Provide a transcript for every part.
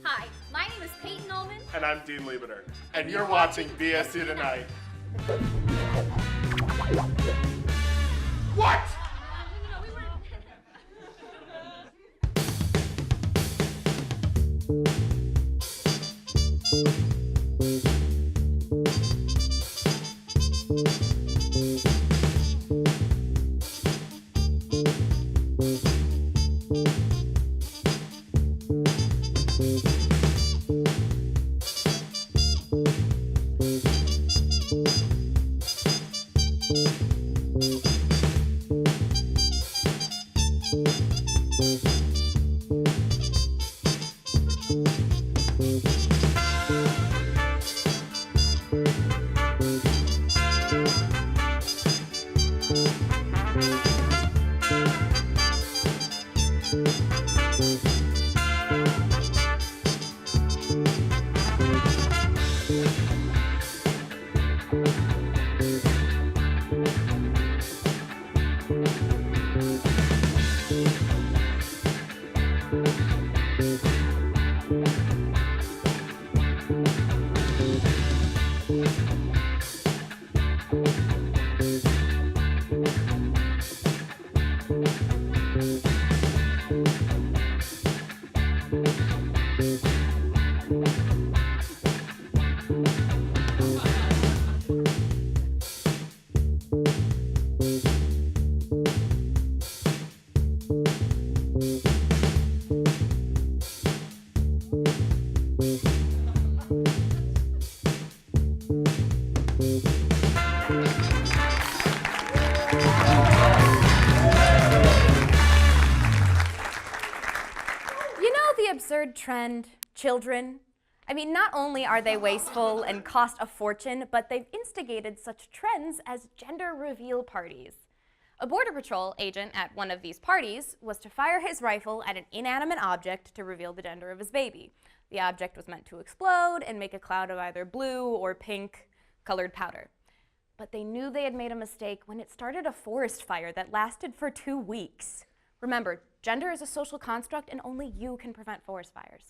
Hi, my name is Peyton Ullman. And I'm Dean Liebeter. And you're watching BSU Tonight. What? Absurd trend, children. I mean, not only are they wasteful and cost a fortune, but they've instigated such trends as gender reveal parties. A Border Patrol agent at one of these parties was to fire his rifle at an inanimate object to reveal the gender of his baby. The object was meant to explode and make a cloud of either blue or pink colored powder. But they knew they had made a mistake when it started a forest fire that lasted for 2 weeks. Remember, gender is a social construct and only you can prevent forest fires.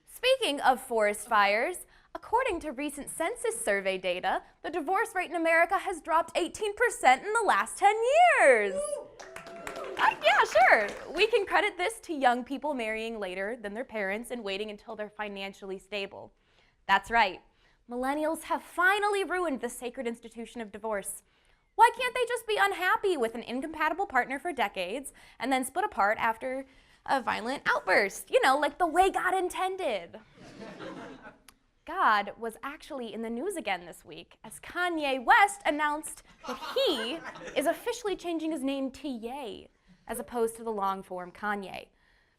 Speaking of forest fires, according to recent census survey data, the divorce rate in America has dropped 18% in the last 10 years. Yeah, sure. We can credit this to young people marrying later than their parents and waiting until they're financially stable. That's right. Millennials have finally ruined the sacred institution of divorce. Why can't they just be unhappy with an incompatible partner for decades and then split apart after a violent outburst? You know, like the way God intended. God was actually in the news again this week as Kanye West announced that he is officially changing his name to Ye as opposed to the long-form Kanye.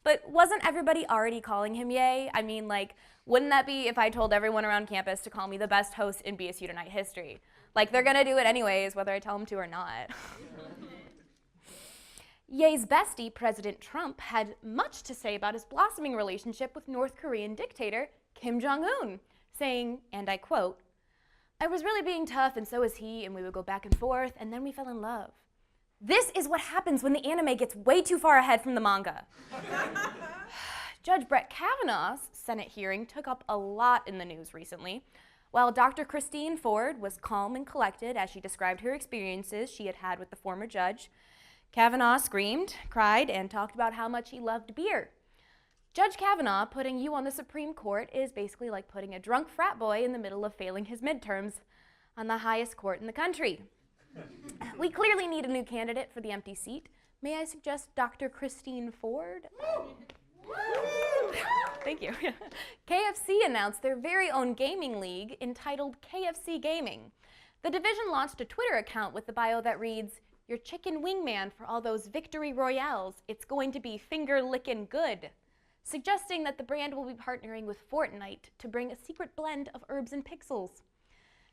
But wasn't everybody already calling him Ye? I mean, like, wouldn't that be if I told everyone around campus to call me the best host in BSU Tonight history? Like, they're gonna do it anyways, whether I tell them to or not. Ye's bestie, President Trump, had much to say about his blossoming relationship with North Korean dictator Kim Jong-un, saying, and I quote, "I was really being tough and so was he, and we would go back and forth, and then we fell in love. This is what happens when the anime gets way too far ahead from the manga." Judge Brett Kavanaugh's Senate hearing took up a lot in the news recently. While Dr. Christine Ford was calm and collected as she described her experiences she had had with the former judge, Kavanaugh screamed, cried, and talked about how much he loved beer. Judge Kavanaugh putting you on the Supreme Court is basically like putting a drunk frat boy in the middle of failing his midterms on the highest court in the country. We clearly need a new candidate for the empty seat. May I suggest Dr. Christine Ford? Thank you. KFC announced their very own gaming league entitled KFC Gaming. The division launched a Twitter account with the bio that reads, "Your chicken wingman for all those victory royales. It's going to be finger-lickin' good," suggesting that the brand will be partnering with Fortnite to bring a secret blend of herbs and pixels.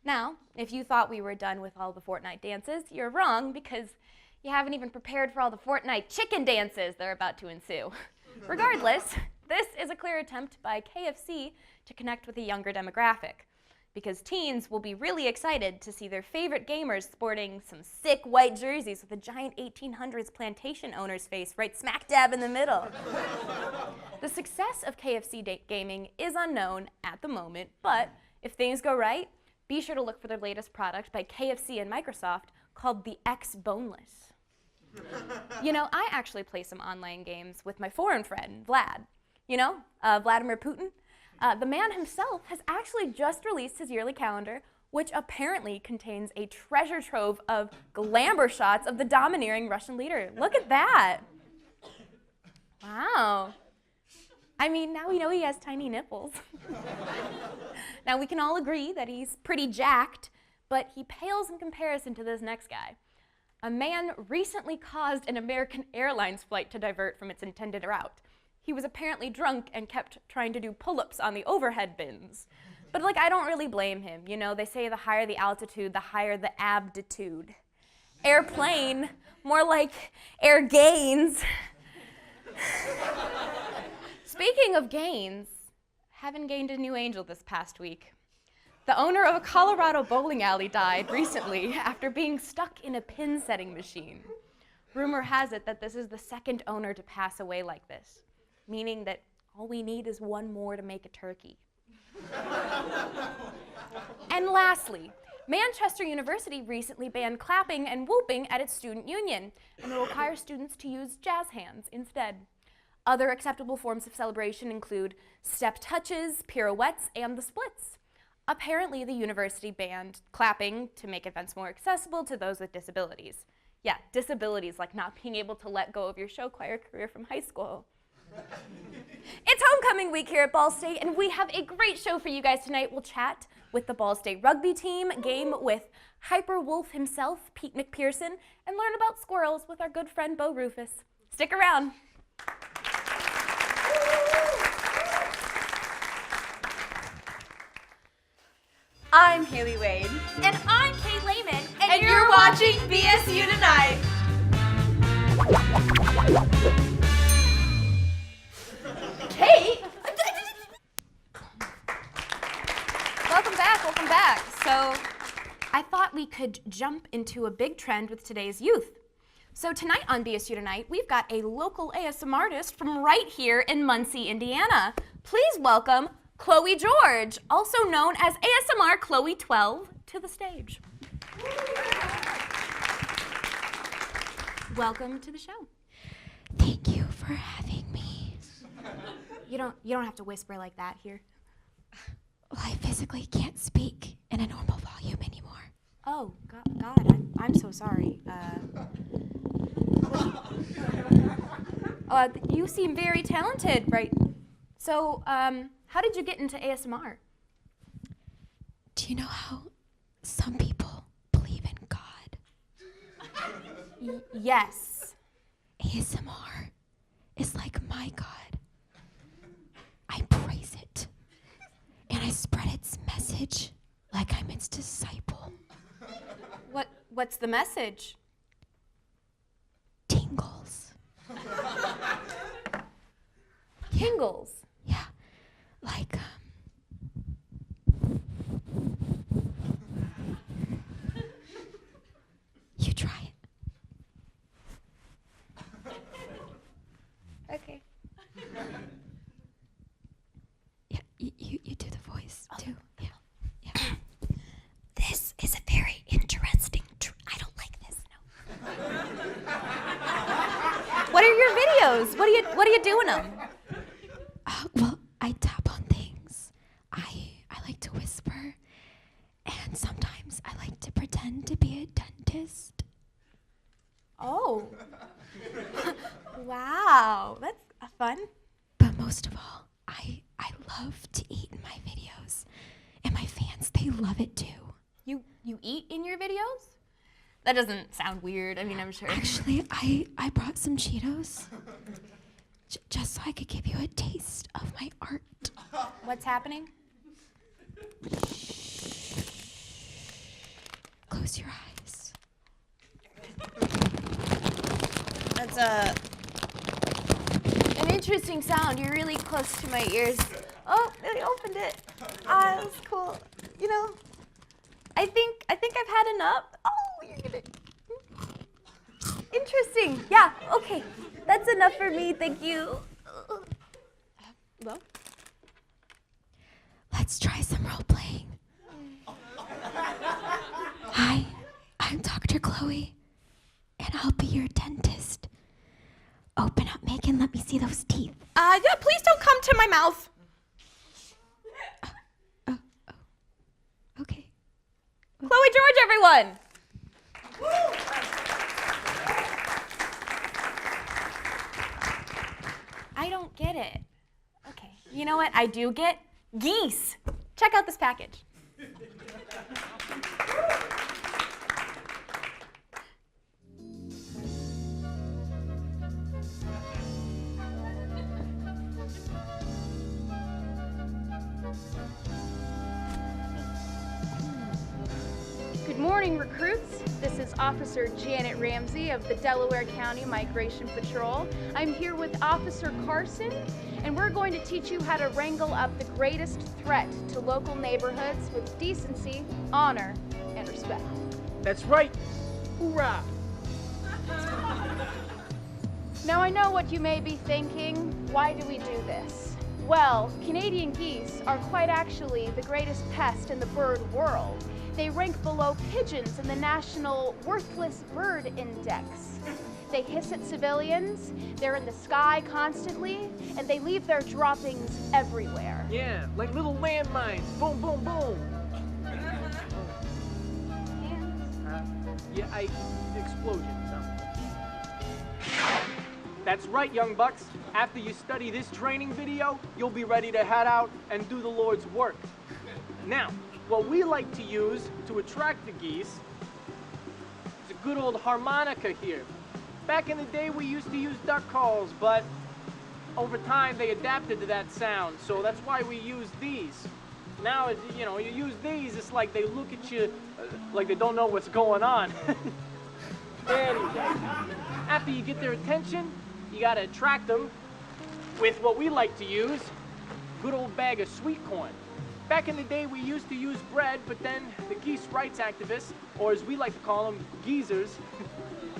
Now, if you thought we were done with all the Fortnite dances, you're wrong because you haven't even prepared for all the Fortnite chicken dances that are about to ensue. Regardless, this is a clear attempt by KFC to connect with a younger demographic. because teens will be really excited to see their favorite gamers sporting some sick white jerseys with a giant 1800s plantation owner's face right smack dab in the middle. The success of KFC gaming is unknown at the moment, but if things go right, be sure to look for their latest product by KFC and Microsoft called the X Boneless. You know, I actually play some online games with my foreign friend, Vlad. You know, Vladimir Putin. The man himself has actually just released his yearly calendar, which apparently contains a treasure trove of glamour shots of the domineering Russian leader. Look at that. Wow. I mean, now we know he has tiny nipples. Now, we can all agree that he's pretty jacked, but he pales in comparison to this next guy. A man recently caused an American Airlines flight to divert from its intended route. He was apparently drunk and kept trying to do pull-ups on the overhead bins. But I don't really blame him. You know, they say the higher the altitude, the higher the abditude. Airplane, more like air gains. Speaking of gains, haven't gained a new angel this past week. The owner of a Colorado bowling alley died recently after being stuck in a pin-setting machine. Rumor has it that this is the second owner to pass away like this, meaning that all we need is one more to make a turkey. And lastly, Manchester University recently banned clapping and whooping at its student union and will require students to use jazz hands instead. Other acceptable forms of celebration include step touches, pirouettes, and the splits. Apparently, the university banned clapping to make events more accessible to those with disabilities. Yeah, disabilities like not being able to let go of your show choir career from high school. It's homecoming week here at Ball State, and we have a great show for you guys tonight. We'll chat with the Ball State rugby team, game with Hyperwolf himself, Pete McPearson, and learn about squirrels with our good friend Bo Rufus. Stick around. I'm Haley Wade. And I'm Kate Lehman. And you're watching BSU Tonight. Kate? Welcome back. So I thought we could jump into a big trend with today's youth. So tonight on BSU Tonight, we've got a local ASMR artist from right here in Muncie, Indiana. Please welcome Chloe George, also known as ASMR Chloe 12, to the stage. Welcome to the show. Thank you for having me. You don't have to whisper like that here. Well, I physically can't speak in a normal volume anymore. Oh, God, I'm so sorry. You seem very talented, right? So, how did you get into ASMR? Do you know how some people believe in God? Yes. ASMR is like my God. I praise it, and I spread its message like I'm its disciple. What's the message? Tingles. Tingles? Yeah, like, you try it. Okay. Yeah, you do the voice too. Yeah. This is a very interesting. I don't like this. No. What are your videos? What do you do in them? Well, I tap on things. I like to whisper, and sometimes I like to pretend to be a dentist. Oh. Wow, that's fun. But most of all, I love to eat in my videos, and my fans, they love it too. You eat in your videos? That doesn't sound weird. I mean, I'm sure. Actually, I brought some Cheetos just so I could give you a taste of my art. What's happening? Close your eyes. That's an interesting sound. You're really close to my ears. Oh, they opened it. Ah, that was cool. you know, I think I've had enough. Oh, you're gonna. Interesting. Yeah. Okay. That's enough for me. Thank you. Well. Let's try some role playing. Hi, I'm Dr. Chloe, and I'll be your dentist. Open up, Megan. Let me see those teeth. Yeah. Please don't come to my mouth. Okay. Chloe George, everyone. I don't get it. Okay. You know what I do get? Geese. Check out this package. Good morning, recruits. This is Officer Janet Ramsey of the Delaware County Migration Patrol. I'm here with Officer Carson, and we're going to teach you how to wrangle up the greatest threat to local neighborhoods with decency, honor, and respect. That's right. Hoorah! Now I know what you may be thinking. Why do we do this? Well, Canadian geese are quite actually the greatest pest in the bird world. They rank below pigeons in the National Worthless Bird Index. They hiss at civilians, they're in the sky constantly, and they leave their droppings everywhere. Yeah, like little landmines. Boom, boom, boom. Yeah, explosions. That's right, young bucks. After you study this training video, you'll be ready to head out and do the Lord's work. Now, what we like to use to attract the geese is a good old harmonica here. Back in the day, we used to use duck calls, but over time they adapted to that sound, so that's why we use these. Now, you know, you use these, it's like they look at you like they don't know what's going on. Anyway, after you get their attention, you gotta attract them with what we like to use, a good old bag of sweet corn. Back in the day, we used to use bread, but then the geese rights activists, or as we like to call them, geezers,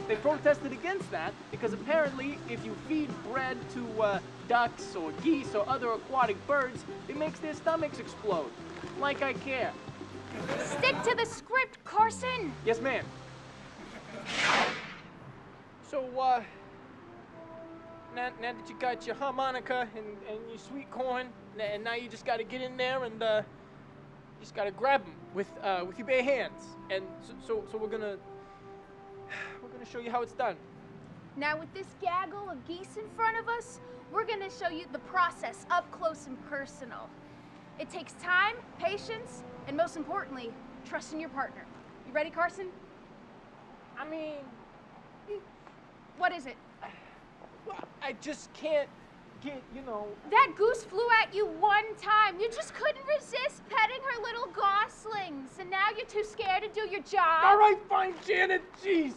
they protested against that because apparently if you feed bread to ducks or geese or other aquatic birds, it makes their stomachs explode. Like I care. Stick to the script, Carson! Yes, ma'am. So, now that you got your harmonica and your sweet corn, and now you just got to get in there and just got to grab them with your bare hands. And so we're gonna show you how it's done. Now with this gaggle of geese in front of us, we're gonna show you the process up close and personal. It takes time, patience, and most importantly, trust in your partner. You ready, Carson? I mean, What is it? well, I just can't get, you know. That goose flew at you one time. You just couldn't resist petting her little goslings, and now you're too scared to do your job. All right, fine, Janet, jeez.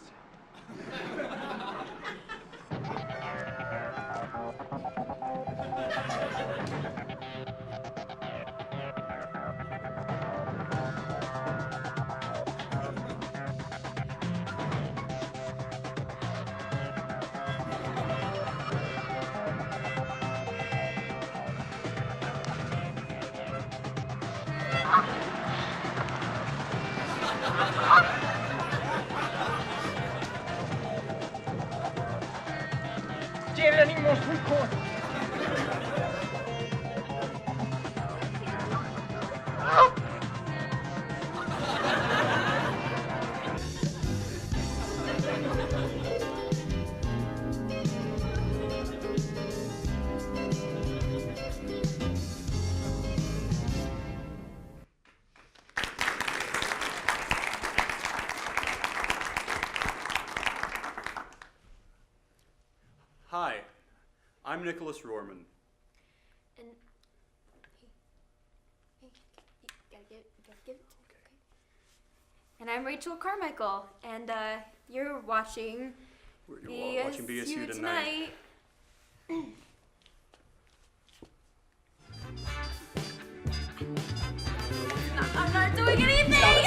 Janet, I need more sweet corn. Hi, I'm Nicholas Rohrman. And hey, gotta get it. Okay. And I'm Rachel Carmichael, and you're watching. You're watching BSU tonight. I'm not doing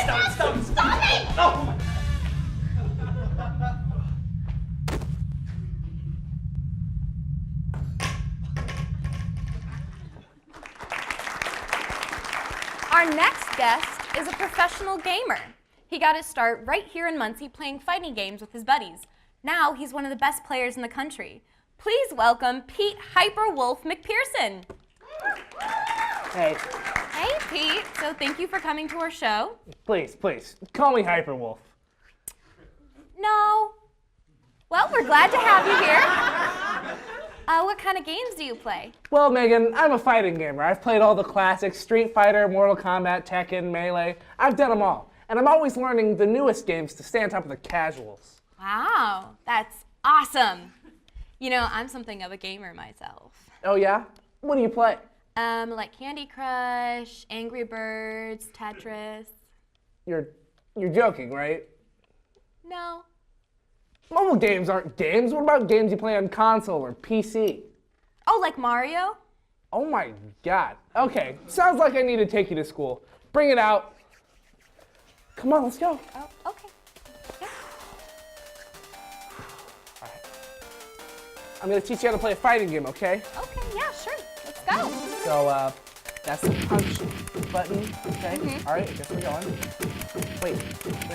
Stop it! Oh. Our next guest is a professional gamer. He got his start right here in Muncie playing fighting games with his buddies. Now he's one of the best players in the country. Please welcome Pete Hyperwolf McPearson. Hey, Hey, Pete. So thank you for coming to our show. please, call me Hyperwolf. No. Well, we're glad to have you here. What kind of games do you play? Well, Megan, I'm a fighting gamer. I've played all the classics, Street Fighter, Mortal Kombat, Tekken, Melee. I've done them all. And I'm always learning the newest games to stay on top of the casuals. Wow, that's awesome. You know, I'm something of a gamer myself. Oh yeah? What do you play? Like Candy Crush, Angry Birds, Tetris. You're joking, right? No. Mobile games aren't games. What about games you play on console or PC? Oh, like Mario? Oh my god. Okay, sounds like I need to take you to school. Bring it out. Come on, let's go. Oh, okay. Yeah. I'm gonna teach you how to play a fighting game, okay? Okay, yeah, sure. Let's go. So, that's the punch button, okay? All right, I guess we're going. Wait,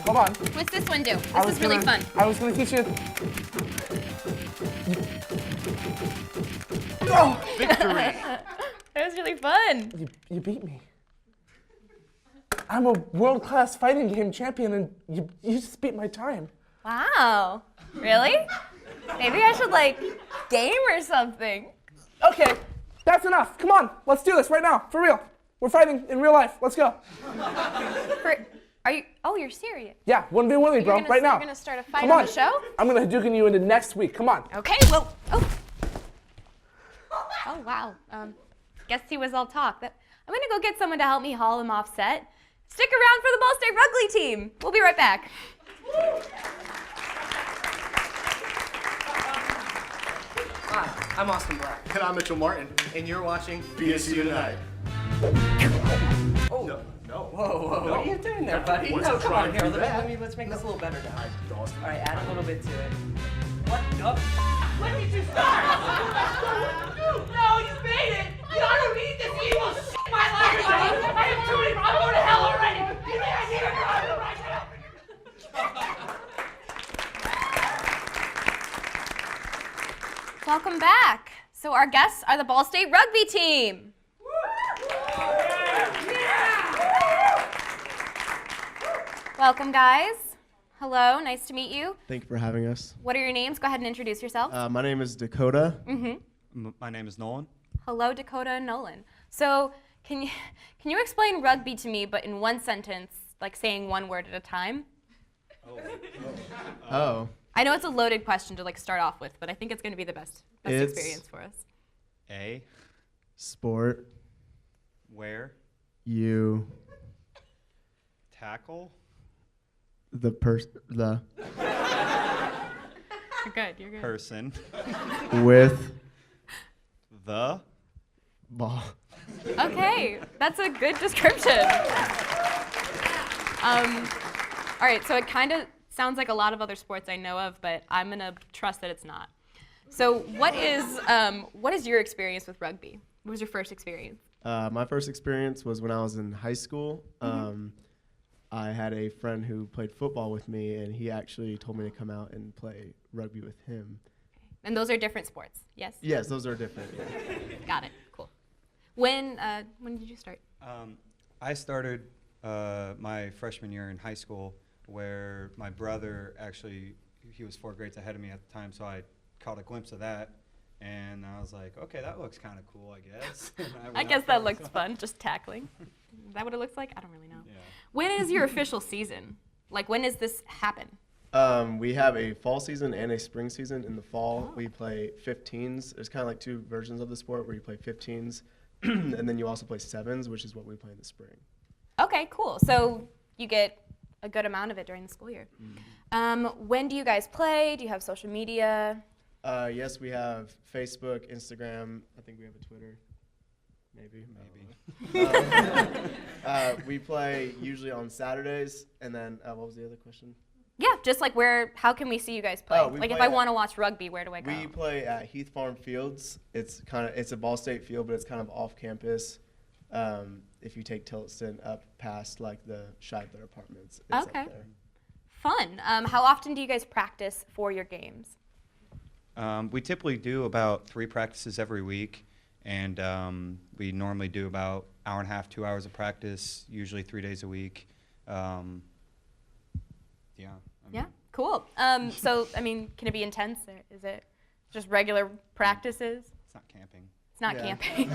hold on. What's this one do? This is really fun. I was gonna teach you. Oh! Victory! That was really fun. You beat me. I'm a world-class fighting game champion, and you just beat my time. Wow. Really? Maybe I should, like, game or something. Okay, that's enough. Come on, let's do this right now, for real. We're fighting in real life. Let's go. You're serious? Yeah, 1v1 me, bro, right now. You're gonna start a fight Come on on. the show? I'm gonna Hadouken you into next week. Come on. Okay, well, oh, wow. Guess he was all talk. I'm gonna go get someone to help me haul him off set. Stick around for the Ball State Rugby team. We'll be right back. Hi, I'm Austin Black. And I'm Mitchell Martin, and you're watching BSU Tonight. Oh, no. Whoa. No. What are you doing there, buddy? Wasn't No, come trying on to here. do that. Let's make this a little better now. All Austin. right, add a little bit to it. What? No. When did you start? No, you made it! I don't need this evil shit in my life, buddy! I am too many. I'm going to hell already! You think I need a driver right now? Welcome back. So our guests are the Ball State Rugby team. Welcome, guys. Hello, nice to meet you. Thank you for having us. What are your names? Go ahead and introduce yourself. My name is Dakota. My name is Nolan. Hello, Dakota and Nolan. So can you explain rugby to me, but in one sentence, like saying one word at a time? Oh. I know it's a loaded question to like start off with, but I think it's going to be the best It's- experience for us. A. Sport. Where. You. Tackle. The You're good. You're good. Person. with The. ball. Okay, that's a good description. All right, so it kind of sounds like a lot of other sports I know of, but I'm gonna trust that it's not. So what is your experience with rugby? What was your first experience? My first experience was when I was in high school. I had a friend who played football with me, and he actually told me to come out and play rugby with him. And those are different sports, yes? Yes, those are different. Yeah. Got it, cool. When did you start? I started my freshman year in high school, where my brother actually, he was 4 grades ahead of me at the time, so I caught a glimpse of that, and I was like, okay, that looks kind of cool, I guess. I guess that looks fun, just tackling. Is that what it looks like? I don't really know. Yeah. When is your official season? Like, when does this happen? We have a fall season and a spring season. In the fall, we play 15s. There's kind of like 2 versions of the sport where you play 15s, and then you also play 7s, which is what we play in the spring. Okay, cool. So you get a good amount of it during the school year. When do you guys play? Do you have social media? Yes, we have Facebook, Instagram. I think we have a Twitter. Maybe. We play usually on Saturdays, and then what was the other question? Yeah, just like how can we see you guys play? Like if I want to watch rugby, where do I go? We play at Heath Farm Fields. It's a Ball State field, but it's kind of off campus. If you take Tillotson up past like the Scheibler apartments, it's okay. up there. Fun. How often do you guys practice for your games? We typically do about 3 practices every week, and we normally do about hour and a half, 2 hours of practice, usually 3 days a week. Yeah, cool. So, I mean, can it be intense? Is it just regular practices? It's not camping. It's not camping.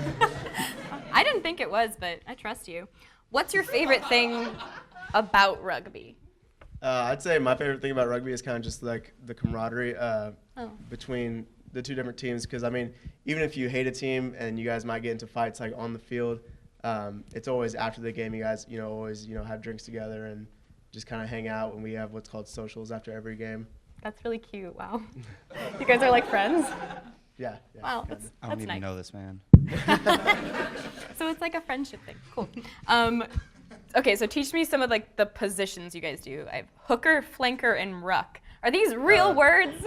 I didn't think it was, but I trust you. What's your favorite thing about rugby? I'd say my favorite thing about rugby is kind of just like the camaraderie between the two different teams. Because I mean, even if you hate a team and you guys might get into fights like on the field, it's always after the game. You guys, always have drinks together and just kind of hang out. And we have what's called socials after every game. That's really cute. Wow. You guys are like friends. Yeah. Wow, I don't even nice. know this man. So it's like a friendship thing. Cool. Okay, so teach me some of like the positions you guys do. I have hooker, flanker, and ruck. Are these real words?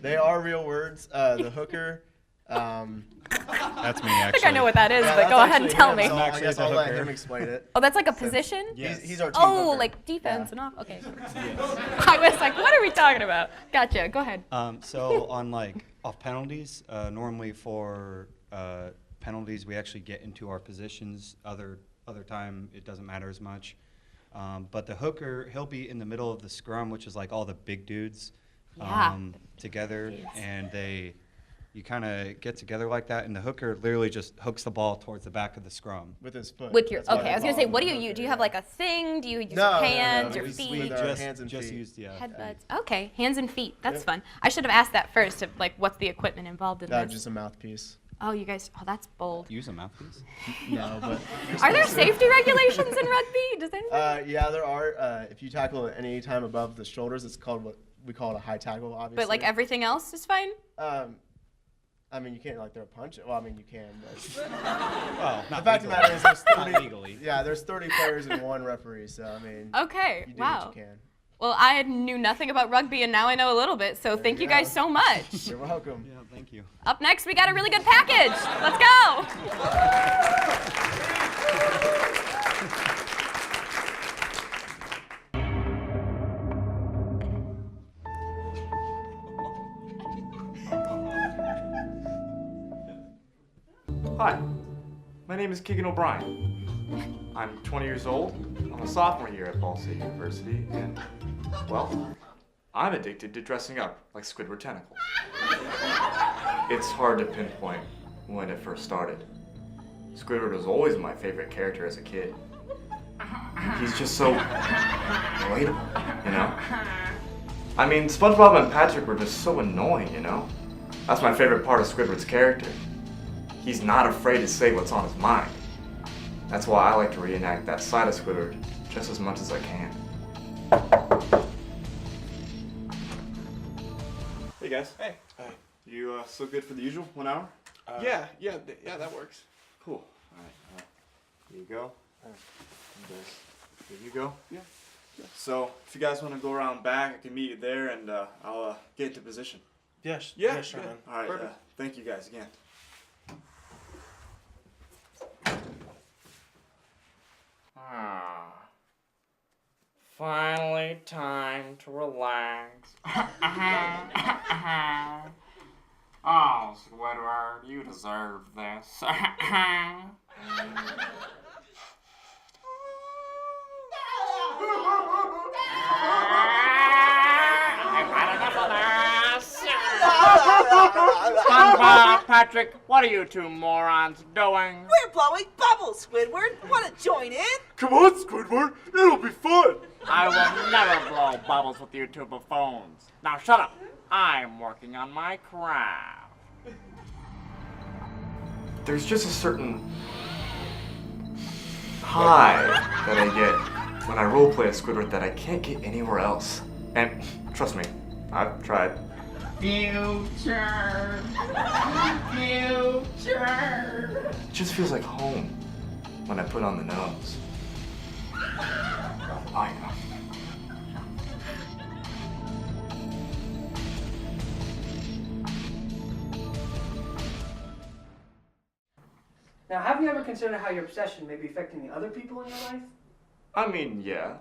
They are real words. The hooker. That's me, actually. I think I know what that is, but go ahead and tell me. So I guess I'll let him explain it. Oh, on a position? Yes. He's our team hooker. Like defense and off? Okay. Yes. I was like, what are we talking about? Gotcha, go ahead. So on like off penalties, normally for penalties we actually get into our positions. Other time it doesn't matter as much. But the hooker, he'll be in the middle of the scrum, which is like all the big dudes together, and you kind of get together like that, and the hooker literally just hooks the ball towards the back of the scrum. With his foot. Okay, I was going to say, what do you use? Do you have like a thing? Do you use your hands, your feet? With our hands and just feet. used Headbutts. Okay, hands and feet. That's fun. I should have asked that first, of like what's the equipment involved in this? Just a mouthpiece. Oh, you guys, that's bold. Use a mouthpiece? No, but... Are there safety regulations in rugby? Does anybody? Yeah, there are. If you tackle at any time above the shoulders, it's called what we call a high tackle, obviously. But like everything else is fine? I mean, you can't like throw a punch. Well, I mean, you can, but... Well, the fact of the matter is there's 30... Not legally. Yeah, there's 30 players and 1 referee, so I mean... Okay, you do what you can. Well, I knew nothing about rugby, and now I know a little bit, so thank you guys so much. You're welcome. Yeah, thank you. Up next, we got a really good package. Let's go. Hi, my name is Keegan O'Brien. I'm 20 years old. I'm a sophomore year at Ball State University, and, well, I'm addicted to dressing up like Squidward tentacles. It's hard to pinpoint when it first started. Squidward was always my favorite character as a kid. He's just so relatable, you know? I mean, SpongeBob and Patrick were just so annoying, you know? That's my favorite part of Squidward's character. He's not afraid to say what's on his mind. That's why I like to reenact that side of Squidward just as much as I can. Hey guys. Hey. Hi. You still good for the usual 1 hour? Yeah, that works. Cool. Alright, here you go. And here you go. Yeah. So, if you guys want to go around back, I can meet you there and I'll get into position. Yes. Yeah, sure, man. Alright, Perfect. thank you guys again. Finally, time to relax. Oh, Squidward, you deserve this. SpongeBob, Patrick, what are you two morons doing? We're blowing bubbles, Squidward. Want to join in? Come on, Squidward, it'll be fun. I will never blow bubbles with you two buffoons. Now shut up. I'm working on my craft. There's just a certain high that I get when I roleplay as Squidward that I can't get anywhere else. And trust me, I've tried. Future. Future. It just feels like home when I put on the nose. Oh, yeah. Now, have you ever considered how your obsession may be affecting the other people in your life? I mean, yeah.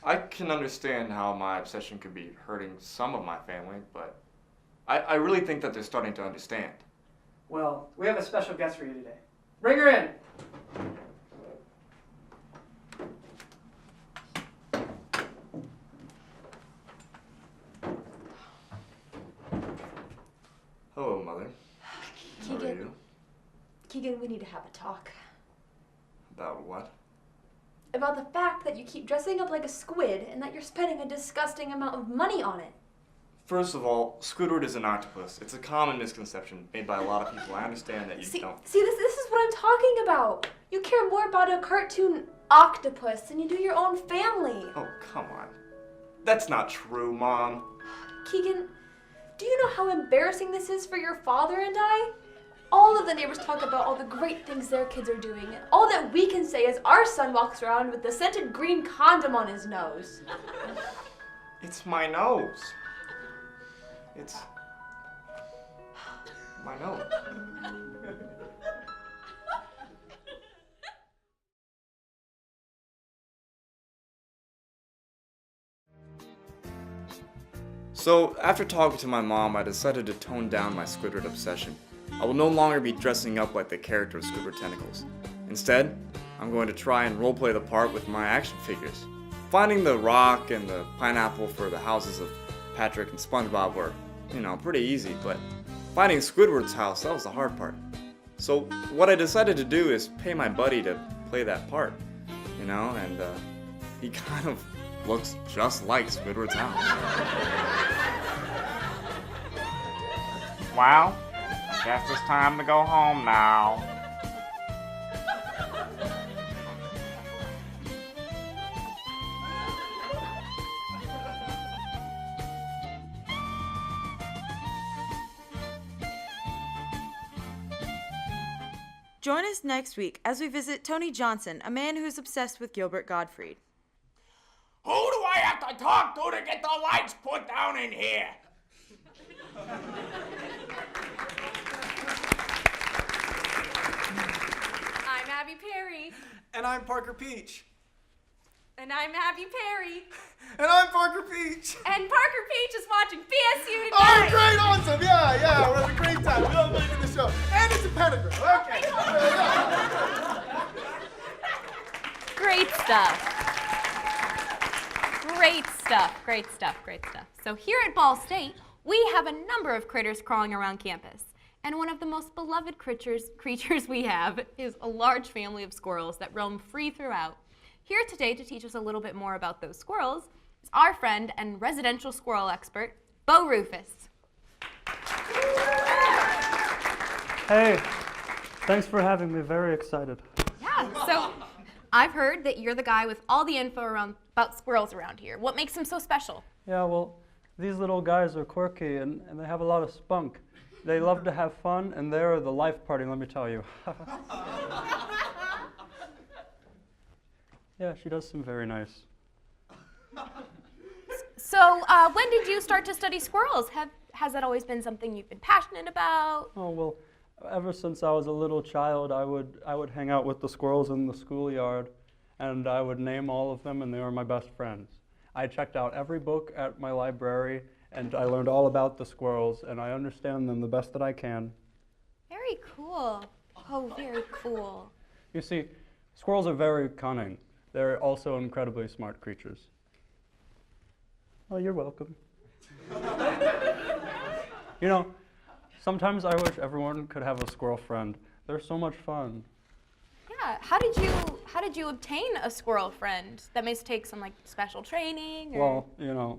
I can understand how my obsession could be hurting some of my family, but I really think that they're starting to understand. Well, we have a special guest for you today. Bring her in. Hello, Mother. How are you? Keegan, we need to have a talk. About what? About the fact that you keep dressing up like a squid and that you're spending a disgusting amount of money on it. First of all, Squidward is an octopus. It's a common misconception made by a lot of people. I understand that you don't. See, this is what I'm talking about. You care more about a cartoon octopus than you do your own family. Oh, come on. That's not true, Mom. Keegan, do you know how embarrassing this is for your father and I? All of the neighbors talk about all the great things their kids are doing, and all that we can say is our son walks around with the scented green condom on his nose. It's my nose. It's my nose. So, after talking to my mom, I decided to tone down my Squidward obsession. I will no longer be dressing up like the character of Squidward Tentacles. Instead, I'm going to try and roleplay the part with my action figures. Finding the rock and the pineapple for the houses of Patrick and SpongeBob were, pretty easy, but finding Squidward's house, that was the hard part. So what I decided to do is pay my buddy to play that part, and he kind of looks just like Squidward's house. Well, guess it's time to go home now. Join us next week as we visit Tony Johnson, a man who is obsessed with Gilbert Gottfried. Who do I have to talk to get the lights put down in here? I'm Abby Perry. And I'm Parker Peach. And I'm Abby Perry. And I'm Parker Peach. And Parker Peach is watching BSU tonight. Oh, great, awesome. Yeah, we're having a great time. We love making the show. And it's a pentagram. Okay. Great stuff. Great stuff. So here at Ball State, we have a number of critters crawling around campus. And one of the most beloved creatures we have is a large family of squirrels that roam free throughout. Here today to teach us a little bit more about those squirrels is our friend and residential squirrel expert, Bo Rufus. Hey, thanks for having me. Very excited. Yeah, so I've heard that you're the guy with all the info about squirrels around here. What makes them so special? Yeah, well, these little guys are quirky and they have a lot of spunk. They love to have fun and they're the life party, let me tell you. Yeah, she does seem very nice. So, when did you start to study squirrels? Has that always been something you've been passionate about? Oh, well, ever since I was a little child, I would hang out with the squirrels in the schoolyard, and I would name all of them, and they were my best friends. I checked out every book at my library, and I learned all about the squirrels, and I understand them the best that I can. Very cool. Oh, very cool. You see, squirrels are very cunning. They're also incredibly smart creatures. Oh, you're welcome. Sometimes I wish everyone could have a squirrel friend. They're so much fun. Yeah, how did you obtain a squirrel friend? That may take some special training or... Well,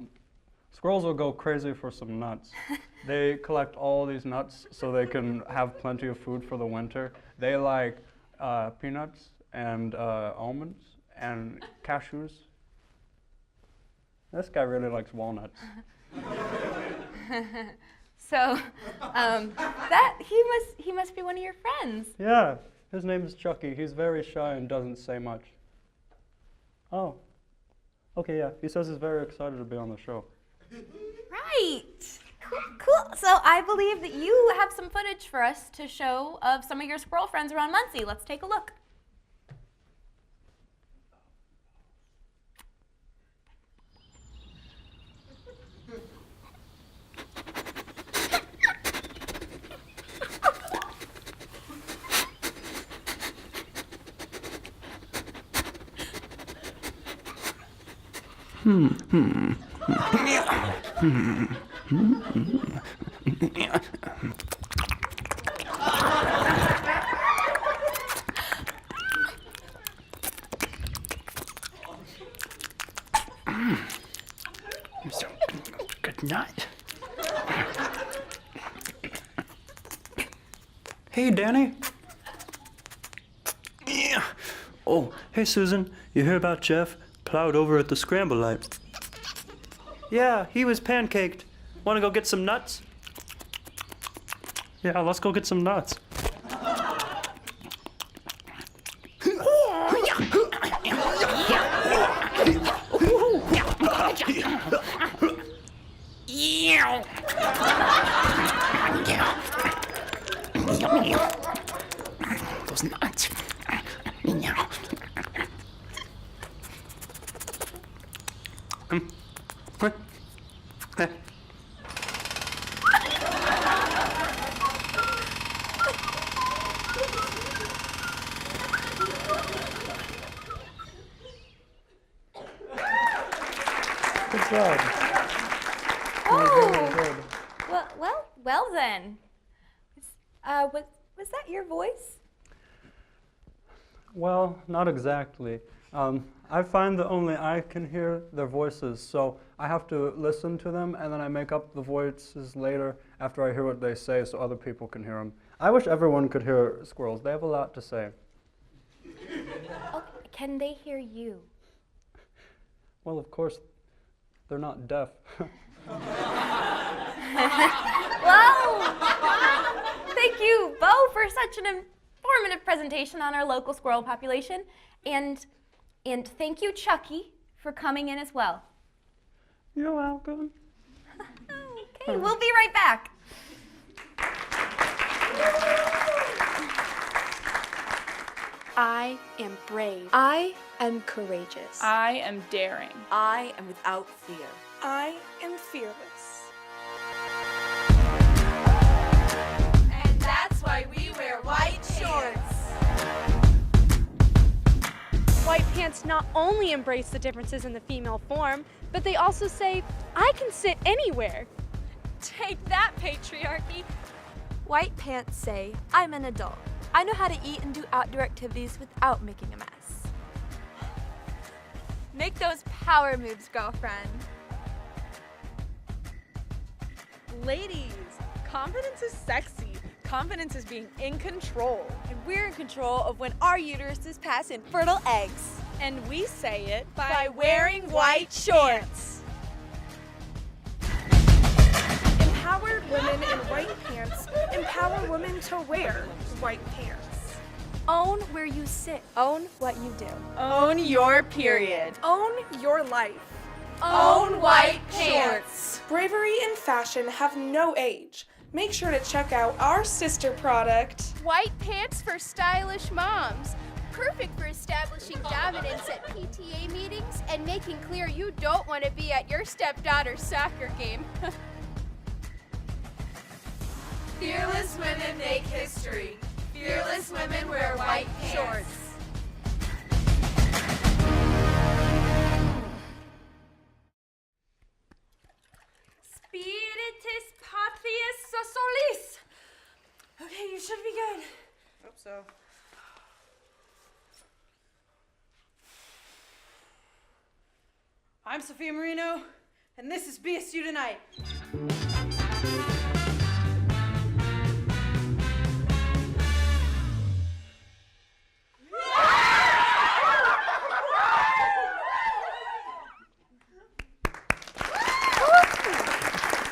squirrels will go crazy for some nuts. They collect all these nuts so they can have plenty of food for the winter. They like peanuts and almonds and cashews. This guy really likes walnuts. So, that he must be one of your friends. Yeah, his name is Chucky. He's very shy and doesn't say much. Oh. Okay, yeah. He says he's very excited to be on the show. Right. Cool. So I believe that you have some footage for us to show of some of your squirrel friends around Muncie. Let's take a look. So, good night. Hey, Danny. Yeah. Oh, hey, Susan. You hear about Jeff? Plowed over at the scramble light. Yeah, he was pancaked. Want to go get some nuts? Yeah, let's go get some nuts. Those nuts. Good job. Oh. Well then. Was that your voice? Well, not exactly. I find that only I can hear their voices, so I have to listen to them, and then I make up the voices later after I hear what they say so other people can hear them. I wish everyone could hear squirrels. They have a lot to say. Oh, can they hear you? Well, of course, they're not deaf. Well, thank you, Bo, for such an informative presentation on our local squirrel population, and thank you, Chucky, for coming in as well. You're welcome. Okay, we'll be right back. I am brave. I am courageous. I am daring. I am without fear. I am fearless. And that's why we wear white shorts. White pants not only embrace the differences in the female form, but they also say, I can sit anywhere. Take that, patriarchy. White pants say, I'm an adult. I know how to eat and do outdoor activities without making a mess. Make those power moves, girlfriend. Ladies, confidence is sexy. Confidence is being in control. And we're in control of when our uteruses pass infertile eggs. And we say it by wearing white shorts. Empowered women in white pants empower women to wear white pants. Own where you sit. Own what you do. Own your period. Own your life. Own white pants. Bravery and fashion have no age. Make sure to check out our sister product, White pants for stylish moms. Perfect for establishing dominance at PTA meetings and making clear you don't want to be at your stepdaughter's soccer game. Fearless women make history. Fearless women wear white pants. Spiritus Patrius Solis. Okay, you should be good. Hope so. I'm Sophia Marino, and this is BSU Tonight.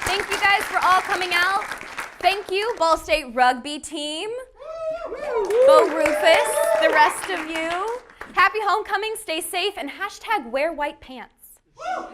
Thank you guys Ball State rugby team. Bo Rufus, the rest of you. Happy homecoming, stay safe, and hashtag wear white pants. Woo!